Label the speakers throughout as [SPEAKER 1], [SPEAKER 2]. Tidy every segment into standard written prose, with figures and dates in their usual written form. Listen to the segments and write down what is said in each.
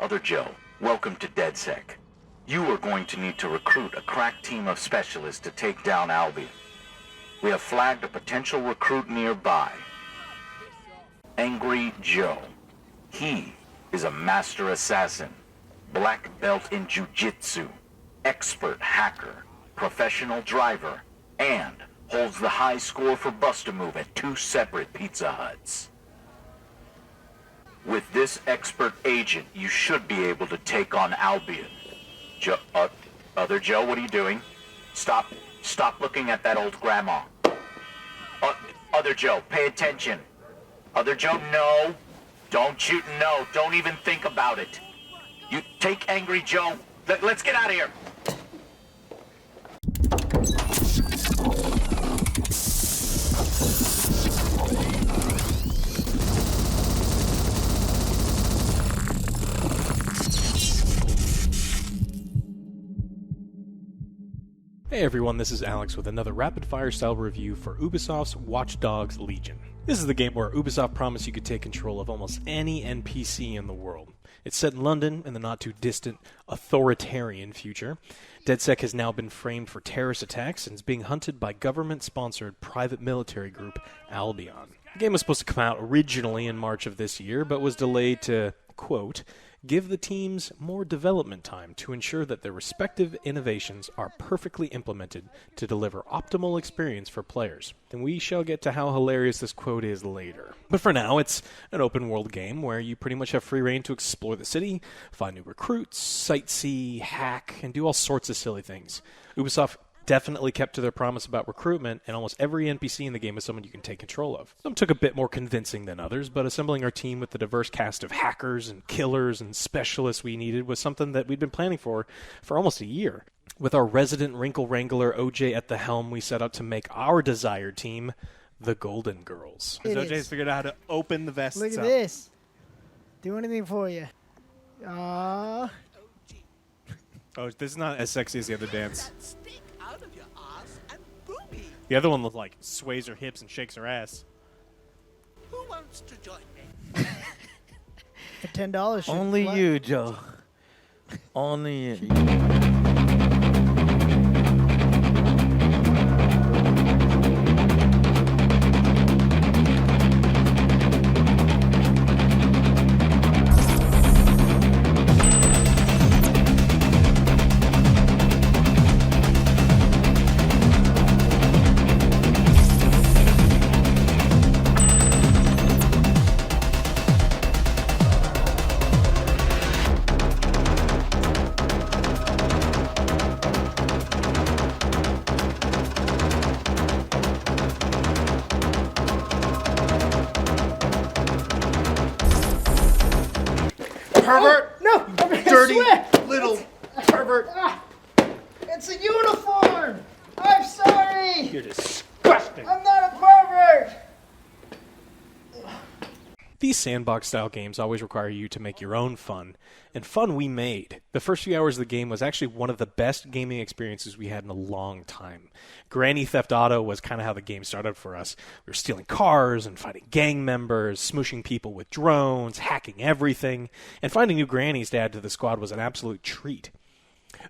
[SPEAKER 1] OtherJoe, welcome to DedSec. You are going to need to recruit a crack team of specialists to take down Albion. We have flagged a potential recruit nearby. AngryJoe. He is a master assassin, black belt in jiu-jitsu, expert hacker, professional driver, and holds the high score for Bust-A-Move at 2 separate Pizza Huts. With this expert agent, you should be able to take on Albion. OtherJoe, what are you doing? Stop looking at that old grandma. OtherJoe, pay attention. OtherJoe, no. Don't shoot, no. Don't even think about it. You take AngryJoe. Let's get out of here.
[SPEAKER 2] Hey everyone, this is Alex with another rapid-fire style review for Ubisoft's Watch Dogs Legion. This is the game where Ubisoft promised you could take control of almost any NPC in the world. It's set in London in the not-too-distant authoritarian future. DedSec has now been framed for terrorist attacks and is being hunted by government-sponsored private military group Albion. The game was supposed to come out originally in March of this year, but was delayed to, quote, give the teams more development time to ensure that their respective innovations are perfectly implemented to deliver optimal experience for players. And we shall get to how hilarious this quote is later. But for now, it's an open-world game where you pretty much have free reign to explore the city, find new recruits, sightsee, hack, and do all sorts of silly things. Ubisoft definitely kept to their promise about recruitment, and almost every NPC in the game is someone you can take control of. Some took a bit more convincing than others, but assembling our team with the diverse cast of hackers and killers and specialists we needed was something that we'd been planning for almost a year. With our resident wrinkle wrangler OJ at the helm, we set out to make our desired team the Golden Girls.
[SPEAKER 3] OJ's figured out how to open the vests
[SPEAKER 4] Look at
[SPEAKER 3] up.
[SPEAKER 4] this. Do anything for you.
[SPEAKER 3] Oh, this is not as sexy as the other dance. The other one like sways her hips and shakes her ass.
[SPEAKER 5] Who wants to join me?
[SPEAKER 4] For $10.
[SPEAKER 6] Only you, Joe. Only you.
[SPEAKER 3] Pervert!
[SPEAKER 4] No!
[SPEAKER 3] Dirty little pervert!
[SPEAKER 4] It's a uniform! I'm sorry!
[SPEAKER 3] You're disgusting!
[SPEAKER 4] I'm not a pervert!
[SPEAKER 2] These sandbox-style games always require you to make your own fun, and fun we made. The first few hours of the game was actually one of the best gaming experiences we had in a long time. Granny Theft Auto was kind of how the game started for us. We were stealing cars and fighting gang members, smooshing people with drones, hacking everything, and finding new grannies to add to the squad was an absolute treat.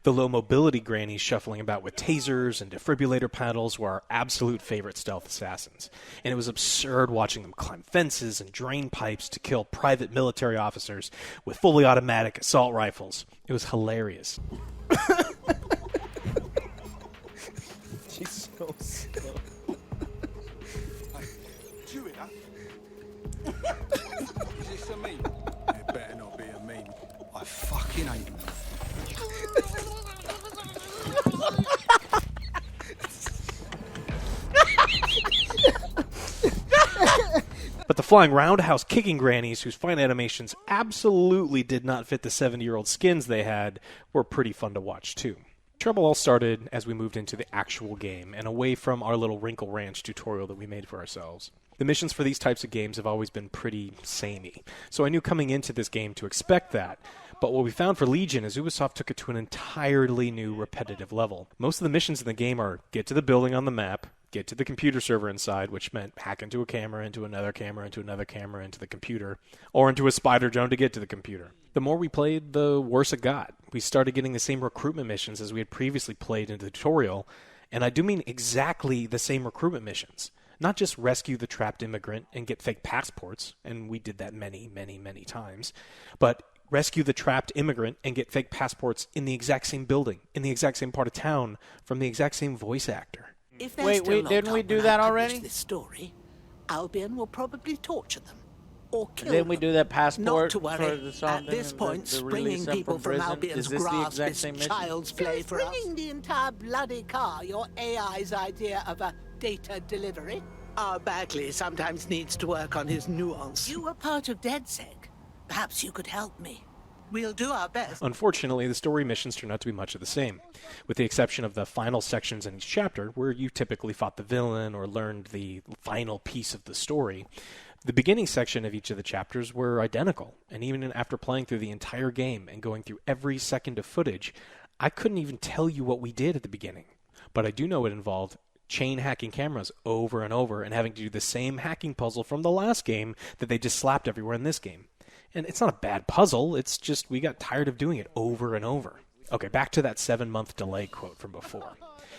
[SPEAKER 2] The low mobility grannies shuffling about with tasers and defibrillator paddles were our absolute favorite stealth assassins, and it was absurd watching them climb fences and drain pipes to kill private military officers with fully automatic assault rifles. It was hilarious.
[SPEAKER 3] She's so slow.
[SPEAKER 5] Chew it up. Is this a meme? It better not be a meme. I fucking hate them.
[SPEAKER 2] But the flying roundhouse kicking grannies, whose fine animations absolutely did not fit the 70-year-old skins they had, were pretty fun to watch too. Trouble all started as we moved into the actual game and away from our little Wrinkle Ranch tutorial that we made for ourselves. The missions for these types of games have always been pretty samey, so I knew coming into this game to expect that. But what we found for Legion is Ubisoft took it to an entirely new repetitive level. Most of the missions in the game are get to the building on the map, get to the computer server inside, which meant hack into a camera, into another camera, into another camera, into the computer, or into a spider drone to get to the computer. The more we played, the worse it got. We started getting the same recruitment missions as we had previously played in the tutorial, and I do mean exactly the same recruitment missions. Not just rescue the trapped immigrant and get fake passports, and we did that many, many, many times, but rescue the trapped immigrant and get fake passports in the exact same building, in the exact same part of town, from the exact same voice actor.
[SPEAKER 7] If they're
[SPEAKER 8] Wait,
[SPEAKER 7] still
[SPEAKER 8] didn't
[SPEAKER 7] locked
[SPEAKER 8] we
[SPEAKER 7] up
[SPEAKER 8] do
[SPEAKER 7] when
[SPEAKER 8] that
[SPEAKER 7] I publish
[SPEAKER 8] already?
[SPEAKER 7] This story, Albion will probably torture them or kill
[SPEAKER 8] Didn't we
[SPEAKER 7] them.
[SPEAKER 8] do that passport
[SPEAKER 7] Not to worry.
[SPEAKER 8] for the something?
[SPEAKER 7] At this point,
[SPEAKER 8] the
[SPEAKER 7] bringing
[SPEAKER 8] release them
[SPEAKER 7] people from
[SPEAKER 8] prison?
[SPEAKER 7] Albion's
[SPEAKER 8] Is this the
[SPEAKER 7] grasp
[SPEAKER 8] exact
[SPEAKER 7] is
[SPEAKER 8] same mission?
[SPEAKER 7] child's play for us. Bringing the entire bloody car your AI's idea of a data delivery? Our Bagley sometimes needs to work on his nuance. You were part of DedSec. Perhaps you could help me. We'll do our best.
[SPEAKER 2] Unfortunately, the story missions turn out to be much of the same, with the exception of the final sections in each chapter, where you typically fought the villain or learned the final piece of the story. The beginning section of each of the chapters were identical, and even after playing through the entire game and going through every second of footage, I couldn't even tell you what we did at the beginning. But I do know it involved chain hacking cameras over and over and having to do the same hacking puzzle from the last game that they just slapped everywhere in this game. And it's not a bad puzzle, it's just we got tired of doing it over and over. Okay, back to that 7-month delay quote from before.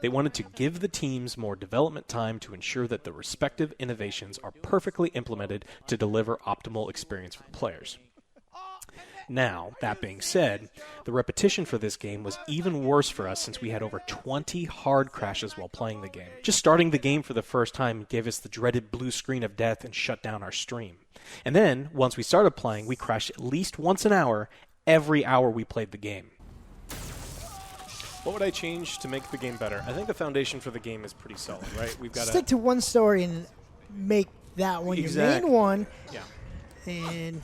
[SPEAKER 2] They wanted to give the teams more development time to ensure that the respective innovations are perfectly implemented to deliver optimal experience for the players. Now, that being said, the repetition for this game was even worse for us since we had over 20 hard crashes while playing the game. Just starting the game for the first time gave us the dreaded blue screen of death and shut down our stream. And then, once we started playing, we crashed at least once an hour every hour we played the game.
[SPEAKER 3] What would I change to make the game better? I think the foundation for the game is pretty solid, right? We've got
[SPEAKER 4] Stick to one story and make that one your
[SPEAKER 3] Exactly.
[SPEAKER 4] main one.
[SPEAKER 3] Yeah.
[SPEAKER 4] And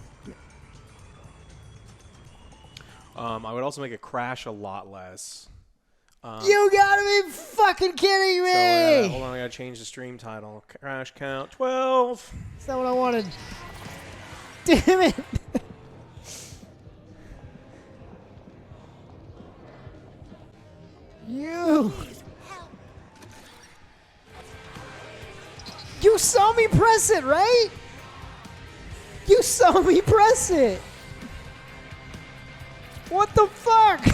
[SPEAKER 3] I would also make it crash a lot less.
[SPEAKER 4] you gotta be fucking kidding me!
[SPEAKER 3] Hold on, I gotta change the stream title. Crash count 12.
[SPEAKER 4] That's not what I wanted. Damn it! You saw me press it, right? You saw me press it. What the fuck?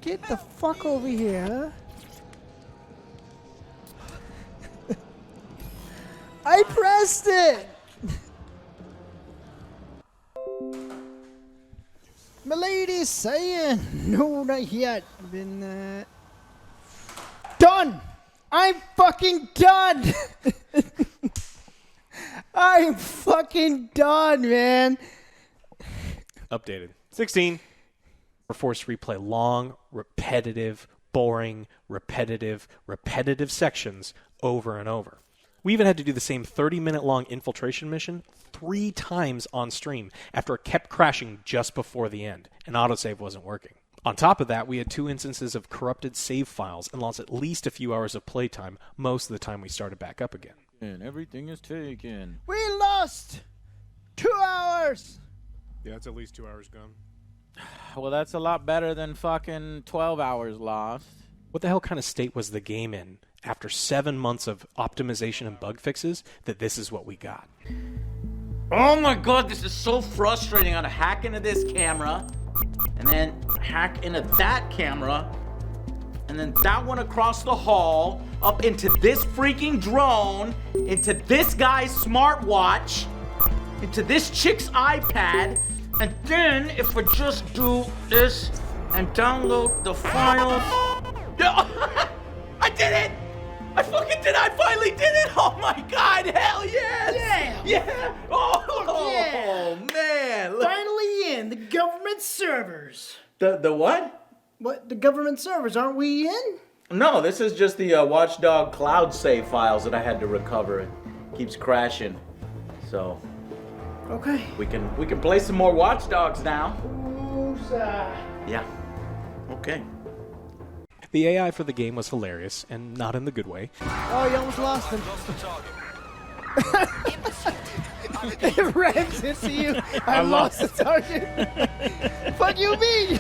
[SPEAKER 4] Get the fuck over here, huh? I pressed it! My lady's saying, no, not yet. Been, done! I'm fucking done! I'm fucking done, man!
[SPEAKER 3] Updated. 16.
[SPEAKER 2] We're forced to replay long, repetitive, boring, repetitive sections over and over. We even had to do the same 30-minute long infiltration mission 3 times on stream after it kept crashing just before the end, and autosave wasn't working. On top of that, we had 2 instances of corrupted save files and lost at least a few hours of playtime most of the time we started back up again.
[SPEAKER 8] And everything is taken.
[SPEAKER 4] We lost 2 hours!
[SPEAKER 3] Yeah, it's at least 2 hours gone.
[SPEAKER 8] Well, that's a lot better than fucking 12 hours lost.
[SPEAKER 2] What the hell kind of state was the game in after 7 months of optimization and bug fixes that this is what we got?
[SPEAKER 6] Oh my god, this is so frustrating. I gotta hack into this camera, and then hack into that camera, and then that one across the hall, up into this freaking drone, into this guy's smartwatch, into this chick's iPad, and then if I just do this and download the files. I did it! I fucking did! I finally did it! Oh my god! Hell yes!
[SPEAKER 4] Yeah!
[SPEAKER 6] Yeah! Oh,
[SPEAKER 4] Yeah.
[SPEAKER 6] Man! Look.
[SPEAKER 4] Finally in the government servers.
[SPEAKER 6] The what?
[SPEAKER 4] What? The government servers, aren't we in?
[SPEAKER 6] No, this is just the Watchdog cloud save files that I had to recover. It keeps crashing, so
[SPEAKER 4] Okay.
[SPEAKER 6] we can play some more Watchdogs now.
[SPEAKER 4] Woosah.
[SPEAKER 6] Yeah. Okay.
[SPEAKER 2] The AI for the game was hilarious, and not in the good way.
[SPEAKER 4] Oh, you almost lost him. rams into you. I lost the target. Fuck you, mean?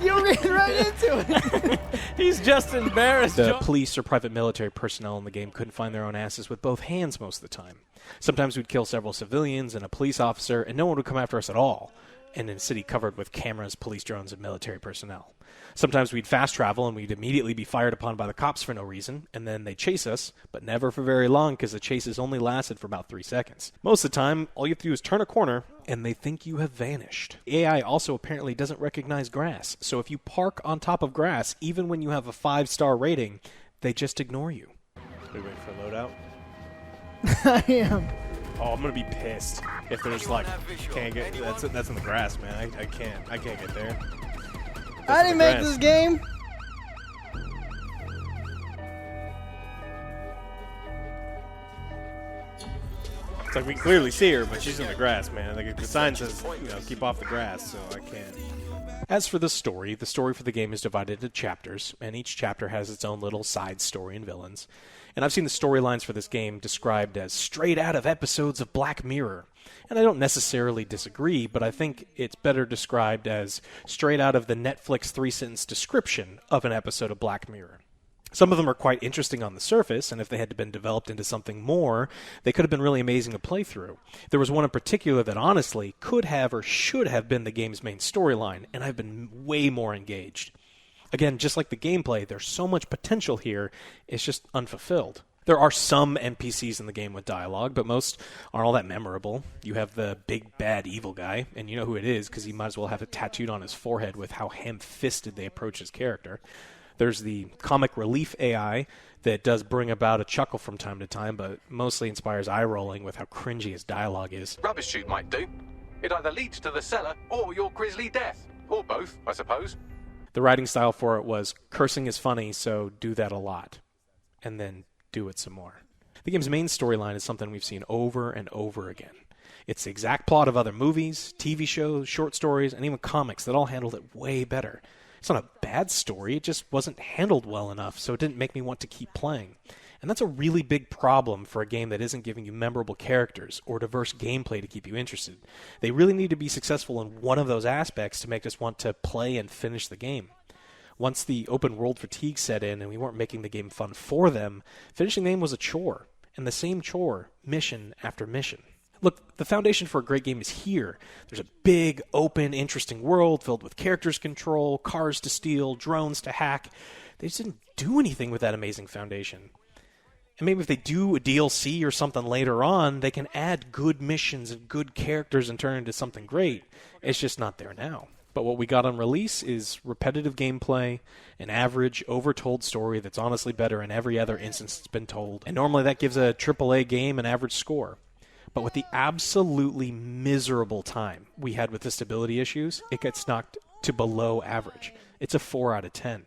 [SPEAKER 4] You ran right into it.
[SPEAKER 8] He's just embarrassed.
[SPEAKER 2] The police or private military personnel in the game couldn't find their own asses with both hands most of the time. Sometimes we'd kill several civilians and a police officer, and no one would come after us at all, and in a city covered with cameras, police drones, and military personnel. Sometimes we'd fast travel, and we'd immediately be fired upon by the cops for no reason, and then they'd chase us, but never for very long because the chases only lasted for about 3 seconds. Most of the time, all you have to do is turn a corner, and they think you have vanished. AI also apparently doesn't recognize grass, so if you park on top of grass, even when you have a 5-star rating, they just ignore you.
[SPEAKER 3] We wait for loadout.
[SPEAKER 4] I am.
[SPEAKER 3] Oh, I'm gonna be pissed if there's like can't get that's in the grass, man. I can't get there.
[SPEAKER 4] I didn't make this game.
[SPEAKER 3] It's like we can clearly see her, but she's in the grass, man. Like the sign says, keep off the grass, so I can't.
[SPEAKER 2] As for the story for the game is divided into chapters, and each chapter has its own little side story and villains. And I've seen the storylines for this game described as straight out of episodes of Black Mirror. And I don't necessarily disagree, but I think it's better described as straight out of the Netflix 3-sentence description of an episode of Black Mirror. Some of them are quite interesting on the surface, and if they had been developed into something more, they could have been really amazing to play through. There was one in particular that honestly could have or should have been the game's main storyline, and I've been way more engaged. Again, just like the gameplay, there's so much potential here, it's just unfulfilled. There are some NPCs in the game with dialogue, but most aren't all that memorable. You have the big, bad, evil guy, and you know who it is because he might as well have it tattooed on his forehead with how ham-fisted they approach his character. There's the comic relief AI that does bring about a chuckle from time to time, but mostly inspires eye-rolling with how cringy his dialogue is.
[SPEAKER 9] Rubbish chute might do. It either leads to the cellar or your grisly death. Or both, I suppose.
[SPEAKER 2] The writing style for it was, cursing is funny, so do that a lot. And then do it some more. The game's main storyline is something we've seen over and over again. It's the exact plot of other movies, TV shows, short stories, and even comics that all handled it way better. It's not a bad story, it just wasn't handled well enough, so it didn't make me want to keep playing. And that's a really big problem for a game that isn't giving you memorable characters or diverse gameplay to keep you interested. They really need to be successful in one of those aspects to make us want to play and finish the game. Once the open world fatigue set in and we weren't making the game fun for them, finishing the game was a chore. And the same chore, mission after mission. Look, the foundation for a great game is here. There's a big, open, interesting world filled with characters control, cars to steal, drones to hack. They just didn't do anything with that amazing foundation. And maybe if they do a DLC or something later on, they can add good missions and good characters and turn it into something great. It's just not there now. But what we got on release is repetitive gameplay, an average, overtold story that's honestly better in every other instance it's been told. And normally that gives a AAA game an average score. But with the absolutely miserable time we had with the stability issues, it gets knocked to below average. It's a 4 out of 10.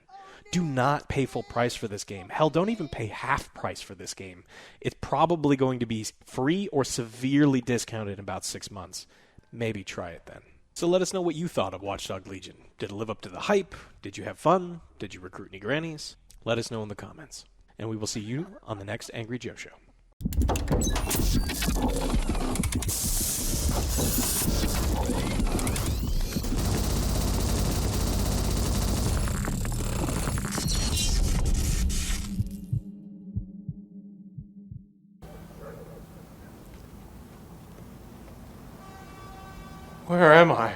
[SPEAKER 2] Do not pay full price for this game. Hell, don't even pay half price for this game. It's probably going to be free or severely discounted in about 6 months. Maybe try it then. So let us know what you thought of Watch Dogs Legion. Did it live up to the hype? Did you have fun? Did you recruit any grannies? Let us know in the comments. And we will see you on the next Angry Joe Show.
[SPEAKER 3] Where am I?